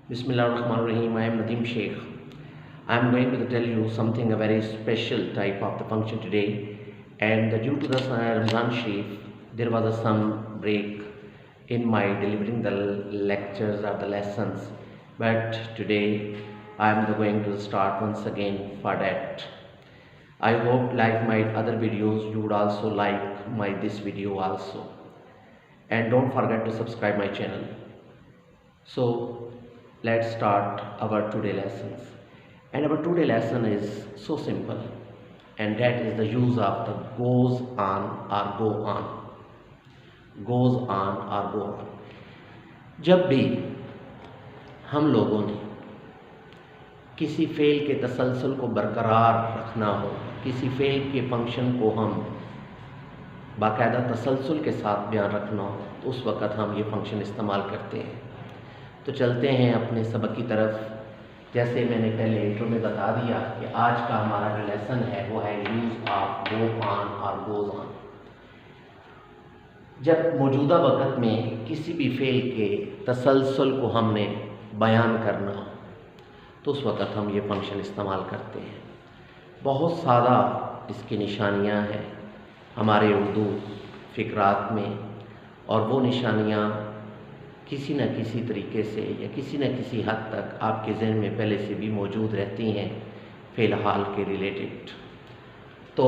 Bismillahirrahmanirrahim. I am Nadeem Sheikh. I am going to tell you something a very special type of the function today. And due to the Ramzan Sharif, there was some break in my delivering the lectures or the lessons. But today I am going to start once again for that. I hope like my other videos you would also like my this video also. And don't forget to subscribe my channel. So let's start our today lessons. And our today lesson is so simple, and that is the use of the goes on or go on. Goes on or go on. जब भी हम लोगों ने किसी fail के तसलसल को बरकरार रखना हो, किसी फेल के फंक्शन को हम बाकायदा तसलसल के साथ बयान रखना हो, तो उस वक़्त हम ये फंक्शन इस्तेमाल करते हैं। तो चलते हैं अपने सबक की तरफ। जैसे मैंने पहले इंट्रो में बता दिया कि आज का हमारा जो लेसन है वो है यूज़ ऑफ गो ऑन और गोज़ ऑन। जब मौजूदा वक़्त में किसी भी फेल के तसलसल को हमने बयान करना हो तो उस वक़्त हम ये फंक्शन इस्तेमाल करते हैं। बहुत सारा इसकी निशानियां हैं हमारे उर्दू फ़िक़रात में, और वो निशानियां किसी न किसी तरीके से या किसी न किसी हद तक आपके ज़हन में पहले से भी मौजूद रहती हैं फ़िलहाल के रिलेटेड। तो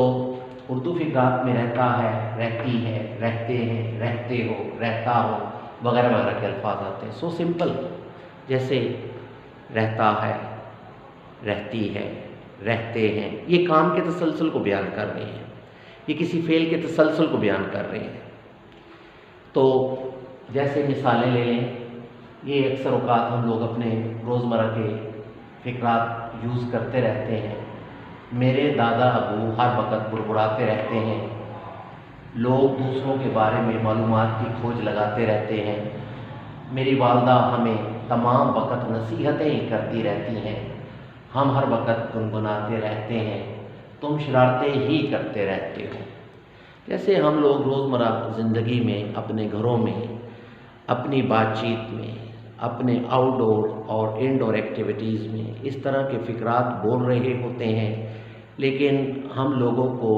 उर्दू फ़िक़रात में रहता है, रहती है, रहते हैं, रहते हो, रहता हो वगैरह वगैरह के अल्फाज आते हैं। सो सिंपल, जैसे रहता है, रहती है, रहते हैं, ये काम के तसलसल को बयान कर रहे हैं, ये किसी फ़ेल के तसलसल को बयान कर रहे हैं। तो जैसे मिसालें ले लें, ये अक्सर औक़ात हम लोग अपने रोज़मर्रा के फ़िक़रात यूज़ करते रहते हैं। मेरे दादा अबू हर वक़्त बुड़बुड़ाते रहते हैं, लोग दूसरों के बारे में मालूमात की खोज लगाते रहते हैं, मेरी वालदा हमें तमाम वक़्त नसीहतें करती रहती हैं, हम हर वक़्त गुनगुनाते रहते हैं, तुम शरारतें ही करते रहते हो। जैसे हम लोग रोज़मर्रा ज़िंदगी में, अपने घरों में, अपनी बातचीत में, अपने आउटडोर और इनडोर एक्टिविटीज़ में इस तरह के फ़िक़रात बोल रहे होते हैं, लेकिन हम लोगों को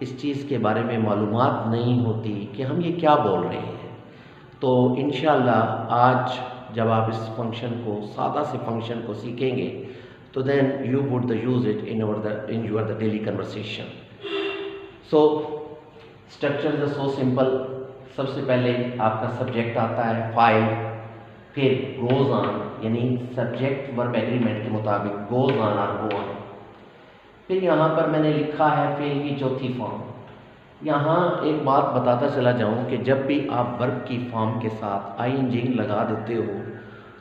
इस चीज़ के बारे में मालूमात नहीं होती कि हम ये क्या बोल रहे हैं। तो इंशाअल्लाह आज जब आप इस फंक्शन को, सादा से फंक्शन को सीखेंगे तो then you would use it in your the daily conversation. So structure is so simple. सबसे पहले आपका सब्जेक्ट आता है फाइल, फिर गोज़ ऑन यानी सब्जेक्ट वर्ब एग्रीमेंट के मुताबिक गोज़ ऑन और गो ऑन। फिर यहाँ पर मैंने लिखा है फेल की चौथी फॉर्म। यहाँ एक बात बताता चला जाऊँ कि जब भी आप वर्ब की फॉर्म के साथ आईएनजी लगा देते हो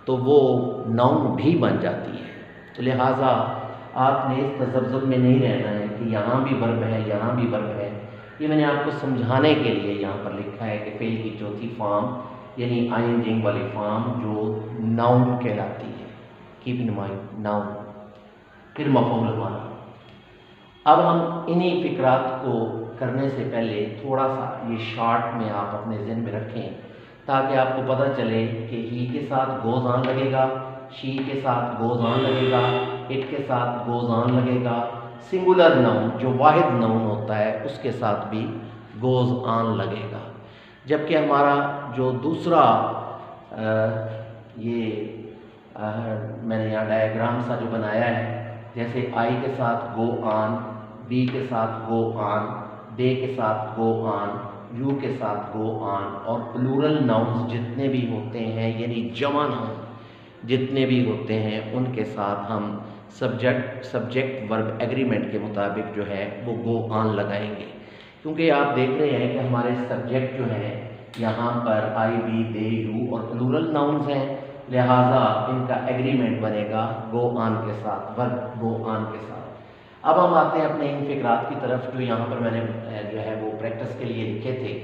तो वो नाउन भी बन जाती है। तो लिहाजा आपने इस तज़ब्ज़ुब में नहीं रहना है कि यहाँ भी वर्ब है, यहाँ भी वर्ब है। ये मैंने आपको समझाने के लिए यहाँ पर लिखा है कि फेल की चौथी फॉर्म यानी आईएनजी वाली फॉर्म जो नाउन कहलाती है। कीप इन माइंड नाउन, फिर मफ़ऊल वाला। अब हम इन्हीं फ़िक़रात को करने से पहले थोड़ा सा ये शॉर्ट में आप अपने ज़हन में रखें ताकि आपको पता चले कि ही के साथ गोज़ ऑन लगेगा, शी के साथ गोज़ ऑन लगेगा, इट के साथ गोज़ ऑन लगेगा, सिंगुलर नाउन जो वाहिद नाउन होता है उसके साथ भी गोज़ ऑन लगेगा। जबकि हमारा जो दूसरा मैंने यहाँ डायग्राम सा जो बनाया है, जैसे आई के साथ गो ऑन, बी के साथ गो ऑन, दे के साथ गो ऑन, यू के साथ गो ऑन, और प्लूरल नाउन्स जितने भी होते हैं यानी जमा नाउन जितने भी होते हैं उनके साथ हम सब्जेक्ट वर्ब एग्रीमेंट के मुताबिक जो है वो गो ऑन लगाएंगे। क्योंकि आप देख रहे हैं कि हमारे सब्जेक्ट जो हैं यहाँ पर आई, बी, दे, यू और प्लूरल नाउन्स हैं, लिहाजा इनका एग्रीमेंट बनेगा गो ऑन के साथ, वर्ब गो ऑन के साथ। अब हम आते हैं अपने इन फ़िक़रात की तरफ जो यहाँ पर मैंने जो है वो प्रैक्टिस के लिए लिखे थे।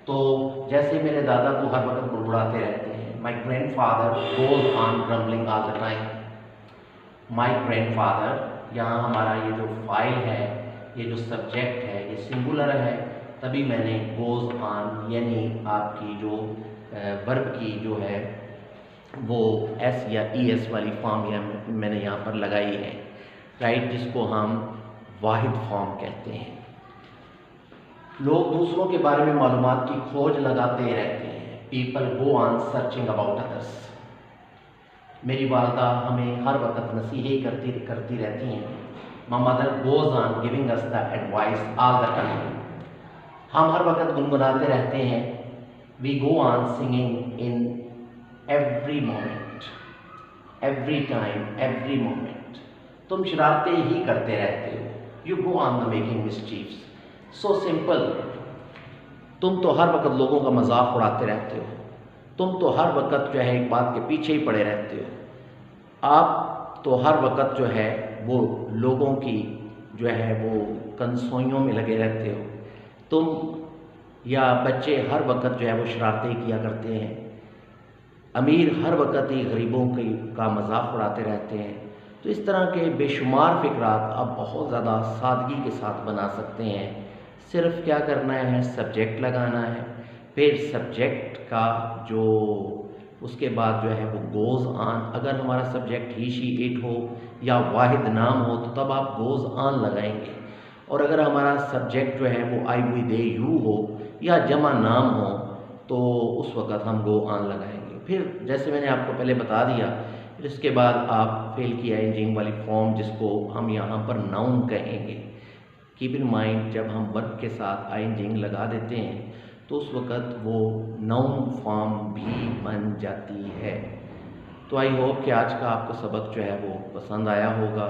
तो जैसे मेरे दादा को हर वक्त बुड़बुड़ाते रहते हैं, my grand father goes on grumbling all the time. My grand father, यहाँ हमारा ये जो फाइल है, ये जो सब्जेक्ट है ये सिंगुलर है, तभी मैंने गोज़ ऑन यानी आपकी जो वर्ब की जो है वो एस या ES वाली फॉर्म मैंने यहाँ पर लगाई है, राइट, जिसको हम वाहिद फॉर्म कहते हैं। लोग दूसरों के बारे में मालूमात की खोज लगाते रहते हैं। People go on searching about others. मेरी वालदा हमें हर वक्त नसीहत करती रहती हैं। My mother goes on giving us the advice all the time. हम हर वक्त गुनगुनाते रहते हैं। We go on singing in every moment, every time, every moment. तुम शरारतें ही करते रहते हो। You go on the making mischiefs. So simple. तुम तो हर वक्त लोगों का मजाक उड़ाते रहते हो। तुम तो हर वक्त जो है एक बात के पीछे ही पड़े रहते हो। आप तो हर वक्त जो है वो लोगों की जो है वो कंसोइयों में लगे रहते हो। तुम या बच्चे हर वक्त जो है वो शरारतें किया करते हैं। अमीर हर वक्त ही गरीबों का मजाक उड़ाते रहते हैं। तो इस तरह के बेशुमार फ़िक्रात आप बहुत ज़्यादा सादगी के साथ बना सकते हैं। सिर्फ क्या करना है, सब्जेक्ट लगाना है, फिर सब्जेक्ट का जो उसके बाद जो है वो गोज़ ऑन। अगर हमारा सब्जेक्ट ही, शी, इट हो या वाहिद नाम हो तो तब आप गोज़ ऑन लगाएंगे। और अगर हमारा सब्जेक्ट जो है वो आई, वी, दे, यू हो या जमा नाम हो तो उस वक़्त हम गो ऑन लगाएंगे। फिर जैसे मैंने आपको पहले बता दिया, फिर इसके बाद आप फेल की आईएनजी वाली फॉर्म जिसको हम यहाँ पर नाउन कहेंगे। कीप इन माइंड, जब हम वर्ब के साथ आईएनजी लगा देते हैं तो उस वक़्त वो नाउन फॉर्म भी बन जाती है। तो आई होप कि आज का आपको सबक जो है वो पसंद आया होगा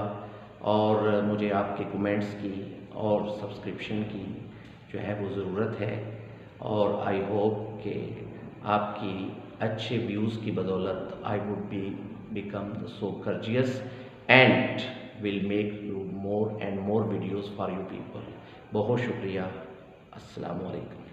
और मुझे आपके कमेंट्स की और सब्सक्रिप्शन की जो है वो ज़रूरत है। और आई होप कि आपकी अच्छे व्यूज़ की बदौलत I would become so courteous and will make you more and more videos for you people। बहुत शुक्रिया। अस्सलाम वालेकुम।